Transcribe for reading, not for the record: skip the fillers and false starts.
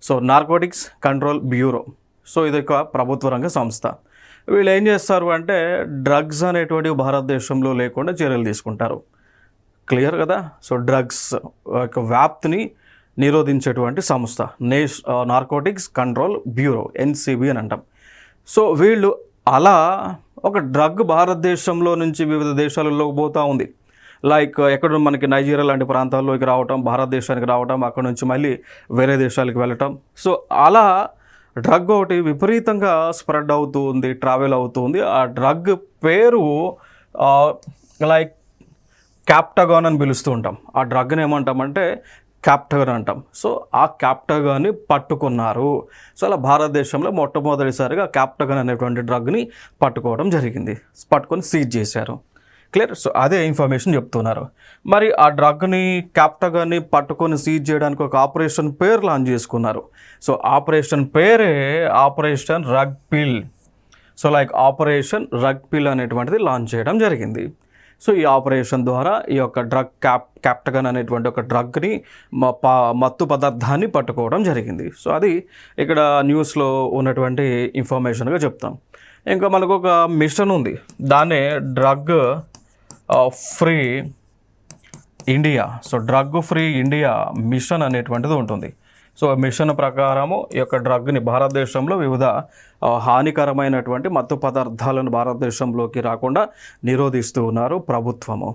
So narcotics control bureau. So ఇది ఒక ప్రభుత్వ రంగ సంస్థ. వీళ్ళు ఏం చేస్తారు అంటే డ్రగ్స్ అనేటువంటివి భారతదేశంలో లేకుండా చర్యలు తీసుకుంటారు. క్లియర్ కదా. సో డ్రగ్స్ యొక్క వ్యాప్తిని నిరోధించేటువంటి సంస్థ నార్కోటిక్స్ కంట్రోల్ బ్యూరో, ఎన్సిబి అని అంటాం. సో వీళ్ళు అలా ఒక డ్రగ్ భారతదేశంలో నుంచి వివిధ దేశాలలోకి పోతూ ఉంది. లైక్ ఎక్కడ మనకి నైజీరియా లాంటి ప్రాంతాల్లోకి రావటం, భారతదేశానికి రావటం, అక్కడ నుంచి మళ్ళీ వేరే దేశాలకు వెళ్ళటం. సో అలా డ్రగ్ ఒకటి విపరీతంగా స్ప్రెడ్ అవుతూ ఉంది, ట్రావెల్ అవుతూ ఉంది. ఆ డ్రగ్ పేరు లైక్ క్యాప్టగాన్ అని పిలుస్తూ ఉంటాం. ఆ డ్రగ్ని ఏమంటామంటే క్యాప్టగాన్ అంటాం. సో ఆ క్యాప్టగాన్ని పట్టుకున్నారు. సో అలా భారతదేశంలో మొట్టమొదటిసారిగా క్యాప్టగాన్ అనేటువంటి డ్రగ్ని పట్టుకోవడం జరిగింది. పట్టుకొని సీజ్ చేశారు. క్లియర్. సో అదే ఇన్ఫర్మేషన్ చెప్తున్నారు. మరి ఆ డ్రగ్ని క్యాప్టగాన్ని పట్టుకొని సీజ్ చేయడానికి ఒక ఆపరేషన్ పేరు లాంచ్ చేసుకున్నారు. సో ఆపరేషన్ పేరే ఆపరేషన్ రగ్ పిల్. సో లైక్ ఆపరేషన్ రగ్ పిల్ అనేటువంటిది లాంచ్ చేయడం జరిగింది. సో ఈ ఆపరేషన్ ద్వారా ఈ యొక్క డ్రగ్ క్యాప్టగాన్ అనేటువంటి ఒక డ్రగ్ని మత్తు పదార్థాన్ని పట్టుకోవడం జరిగింది. సో అది ఇక్కడ న్యూస్లో ఉన్నటువంటి ఇన్ఫర్మేషన్గా చెప్తాం. ఇంకా మనకు ఒక మిషన్ ఉంది, దాన్నే drug free India. So drug free India mission అనేటువంటిది ఉంటుంది. సో మిషన్ ప్రకారము ఈ యొక్క డ్రగ్ని భారతదేశంలో వివిధ హానికరమైనటువంటి మత్తు పదార్థాలను భారతదేశంలోకి రాకుండా నిరోధిస్తూ ఉన్నారు ప్రభుత్వము.